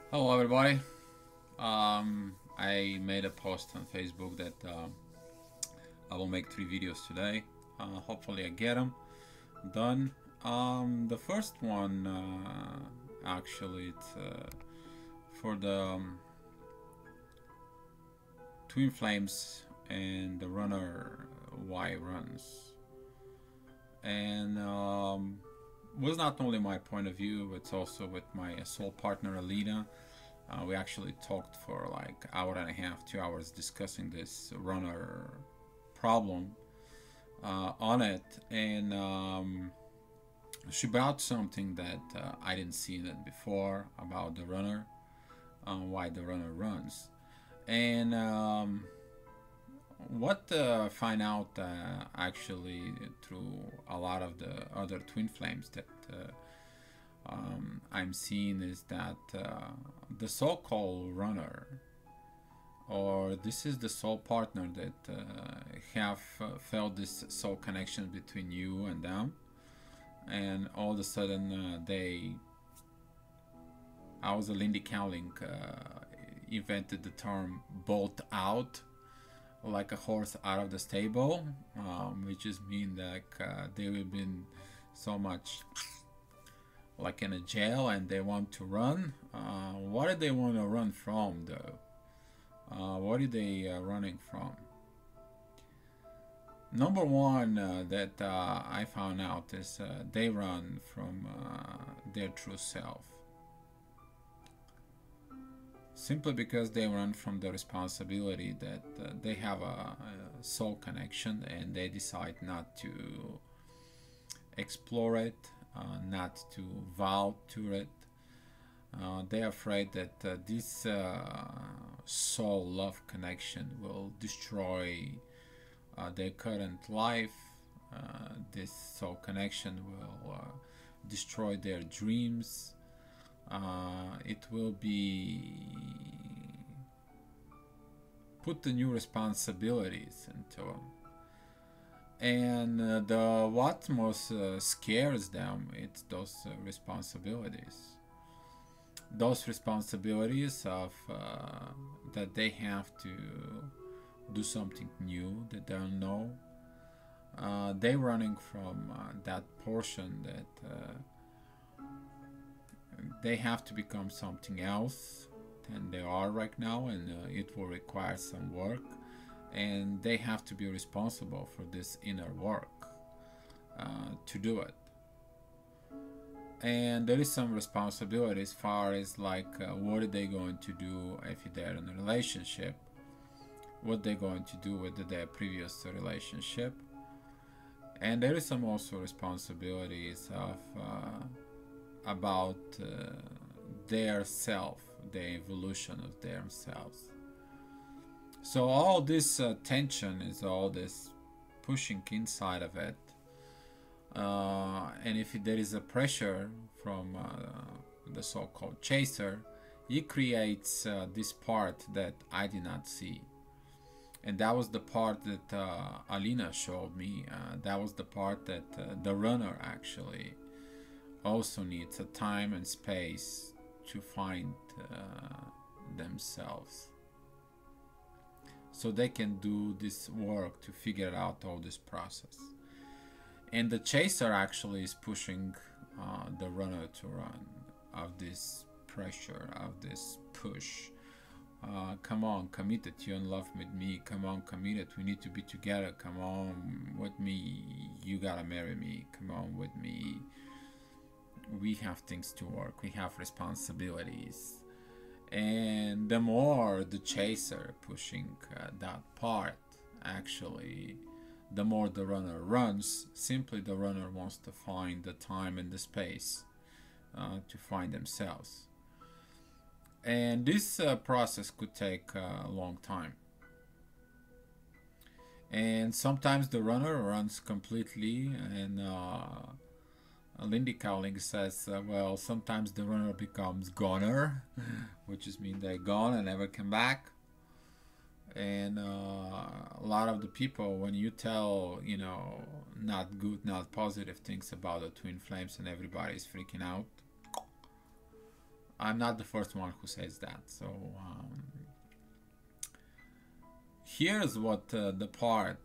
Hello, everybody. I made a post on Facebook that I will make 3 videos today. Hopefully, I get them done. The first one, actually, it's for the twin flames and the runner Y runs. And was not only my point of view, it's also with my soul partner Alina. We actually talked for like hour and a half, 2 hours discussing this runner problem on it, and she brought something that I didn't see it before about the runner, why the runner runs, and what find out actually through a lot of the other twin flames that I'm seeing is that the so-called runner, or this is the soul partner that have felt this soul connection between you and them, and all of a sudden I was a Lindy Cowling invented the term bolt out like a horse out of the stable, which is mean that they have been so much like in a jail and they want to run. What do they want to run from though? What are they running from? Number one that I found out is they run from their true self. Simply because they run from the responsibility that they have a soul connection and they decide not to explore it, not to vow to it. They're afraid that this soul love connection will destroy their current life. This soul connection will destroy their dreams. It will be put the new responsibilities into them. And the what most scares them, it's those responsibilities. Those responsibilities of that they have to do something new that they don't know. They're running from that portion that they have to become something else than they are right now, and it will require some work, and they have to be responsible for this inner work to do it. And there is some responsibility as far as like what are they going to do if they're in a relationship, what they're going to do with their previous relationship, and there is some also responsibilities of about their self, the evolution of themselves. So all this tension is all this pushing inside of it, and if there is a pressure from the so-called chaser, it creates this part that I did not see. And that was the part that Alina showed me. That was the part that the runner actually also needs a time and space to find themselves, so they can do this work to figure out all this process. And the chaser actually is pushing the runner to run of this pressure, of this push. Come on, commit it. You in love with me. Come on, commit it. We need to be together. Come on with me. You gotta marry me. Come on with me. We have things to work. We have responsibilities. And the more the chaser pushing that part, actually, the more the runner runs. Simply the runner wants to find the time and the space to find themselves. And this process could take a long time. And sometimes the runner runs completely, and Lindy Cowling says, well, sometimes the runner becomes goner, which is mean they're gone and never come back. And a lot of the people, when you tell, not good, not positive things about the twin flames, and everybody's freaking out, I'm not the first one who says that. So here's what the part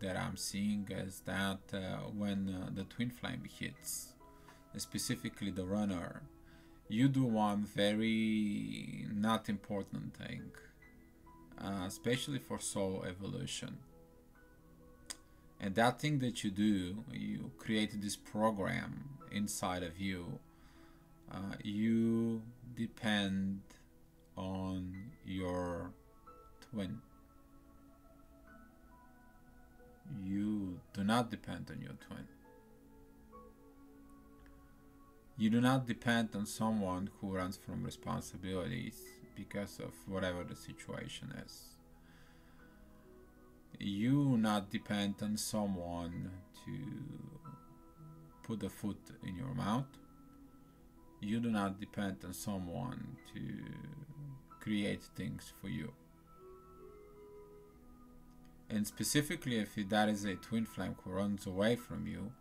that I'm seeing is that when the twin flame hits, specifically the runner, you do one very not important thing, especially for soul evolution. And that thing that you do, you create this program inside of you. You depend on your twin. You do not depend on your twin. You do not depend on someone who runs from responsibilities because of whatever the situation is. You not depend on someone to put a foot in your mouth. You do not depend on someone to create things for you. And specifically, if that is a twin flame who runs away from you,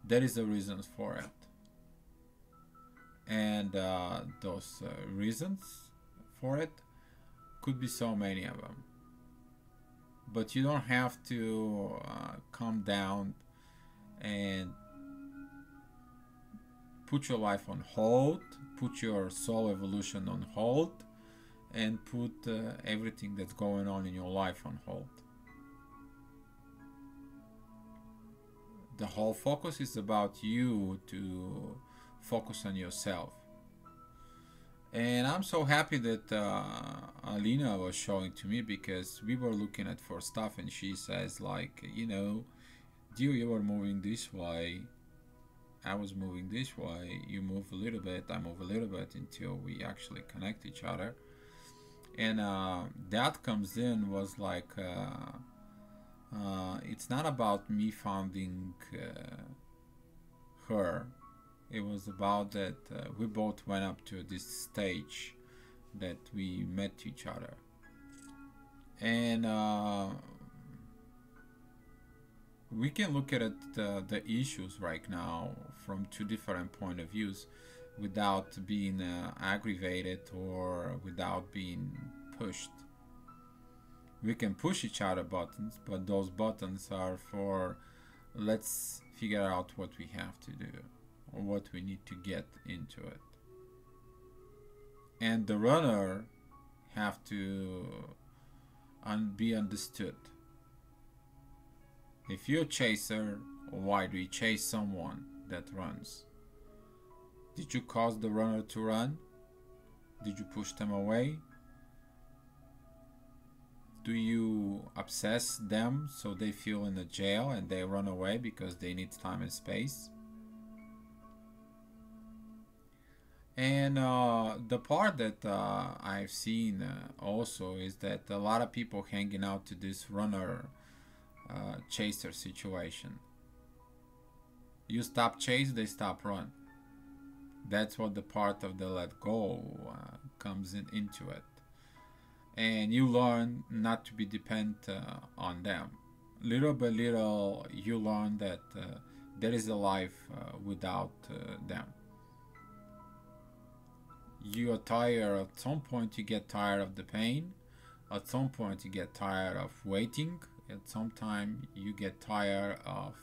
there is a reason for it. And those reasons for it could be so many of them. But you don't have to come down and put your life on hold, put your soul evolution on hold, and put everything that's going on in your life on hold. The whole focus is about you to focus on yourself. And I'm so happy that Alina was showing to me, because we were looking at for stuff and she says like, dear, you were moving this way, I was moving this way, you move a little bit, I move a little bit, until we actually connect each other. And that comes in was like, it's not about me finding her. It was about that we both went up to this stage that we met each other. And we can look at it, the issues right now from two different point of views, without being aggravated or without being pushed. We can push each other buttons, but those buttons are for, let's figure out what we have to do, or what we need to get into it. And the runner have to be understood. If you're a chaser, why do you chase someone that runs? Did you cause the runner to run? Did you push them away? Do you obsess them so they feel in a jail and they run away because they need time and space? And the part that I've seen also is that a lot of people hanging out to this runner chaser situation. You stop chase, they stop run. That's what the part of the let go comes into it. And you learn not to be dependent on them. Little by little, you learn that there is a life without them. You are tired. At some point you get tired of the pain. At some point you get tired of waiting. At some time you get tired of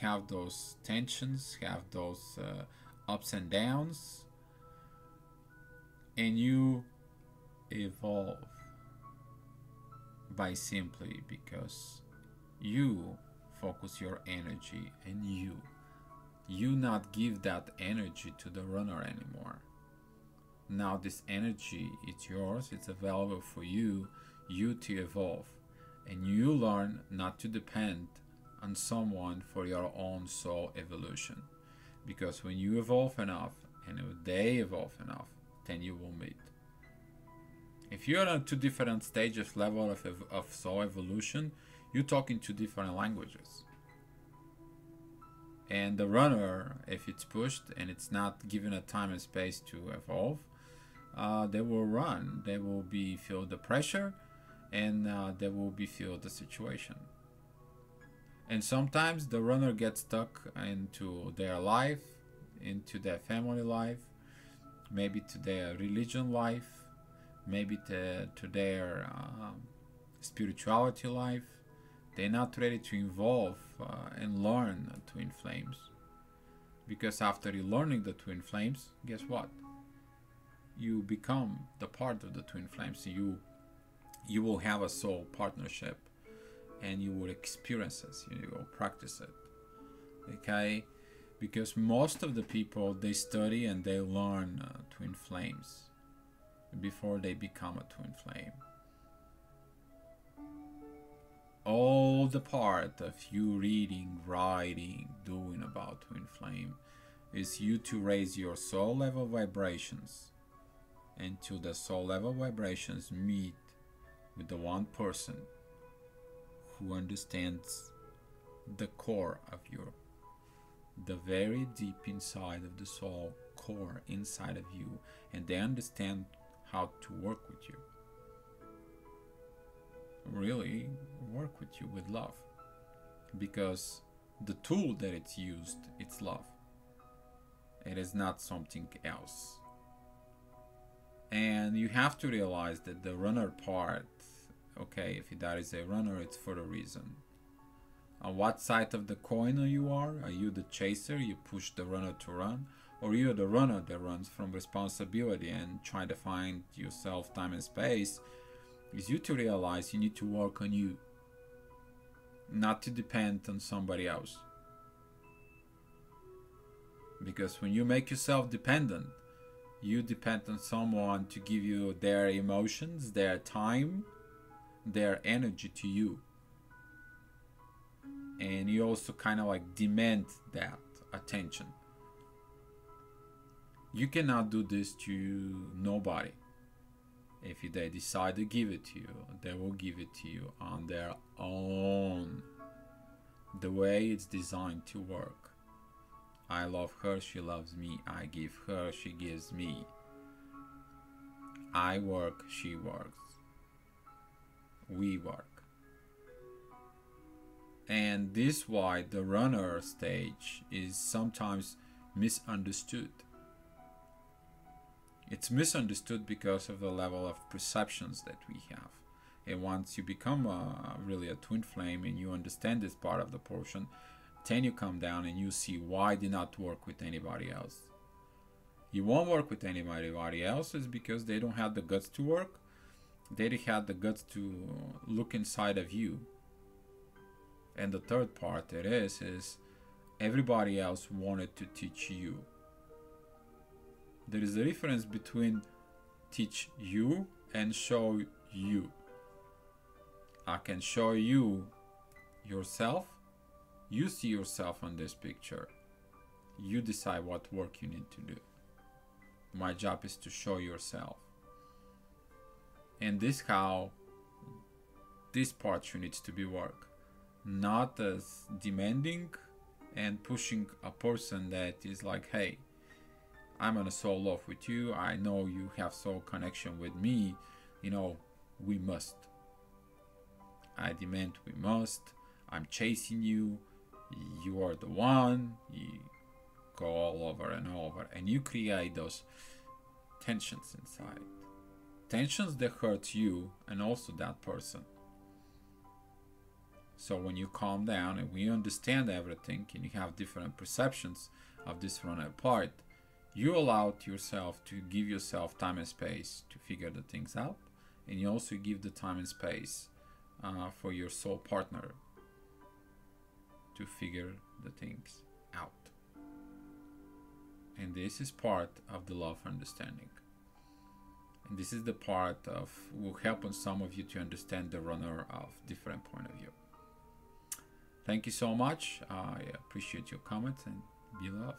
have those tensions, have those ups and downs, and you evolve by simply because you focus your energy and you not give that energy to the runner anymore. Now this energy, it's yours, it's available for you to evolve, and you learn not to depend on someone for your own soul evolution, because when you evolve enough and if they evolve enough, then you will meet. If you're on two different stages level of soul evolution, you talk in two different languages. And the runner, if it's pushed and it's not given a time and space to evolve, they will run. They will be feel the pressure, and they will be feel the situation. And sometimes the runner gets stuck into their life, into their family life, maybe to their religion life, maybe to their spirituality life. They're not ready to evolve and learn twin flames. Because after you learning the twin flames, guess what? You become the part of the twin flames. You will have a soul partnership, and you will experience it. You will practice it. Okay, because most of the people, they study and they learn twin flames before they become a twin flame. All the part of you reading, writing, doing about twin flame is you to raise your soul level vibrations, and to the soul level vibrations meet with the one person who understands the core of you, the very deep inside of the soul core inside of you, and they understand how to work with you. Really work with you with love, because the tool that it's used, it's love. It is not something else. And you have to realize that the runner part, okay, if that is a runner, it's for a reason. On what side of the coin you are? Are you the chaser, you push the runner to run? Or you're the runner that runs from responsibility and trying to find yourself time and space? Is you to realize you need to work on you, not to depend on somebody else. Because when you make yourself dependent, you depend on someone to give you their emotions, their time, their energy to you. And you also kind of like demand that attention. You cannot do this to nobody. If they decide to give it to you, they will give it to you on their own, the way it's designed to work. I love her, she loves me. I give her, she gives me. I work, she works. We work. And this is why the runner stage is sometimes misunderstood. It's misunderstood because of the level of perceptions that we have. And once you become really a twin flame and you understand this part of the portion, then you come down and you see why I did not work with anybody else. You won't work with anybody else is because they don't have the guts to work. They don't have the guts to look inside of you. And the third part it is everybody else wanted to teach you. There is a difference between teach you and show you. I can show you yourself. You see yourself on this picture. You decide what work you need to do. My job is to show yourself. And this how this part needs to be work. Not as demanding and pushing a person that is like, hey, I'm on a soul love with you. I know you have soul connection with me. You know, we must. I demand we must. I'm chasing you. You are the one. You go all over and over. And you create those tensions inside. Tensions that hurt you and also that person. So when you calm down and when you understand everything and you have different perceptions of this runner part, you allow yourself to give yourself time and space to figure the things out, and you also give the time and space for your soul partner to figure the things out. And this is part of the love understanding. And this is the part of will help on some of you to understand the runner of different point of view. Thank you so much. I appreciate your comments and be love.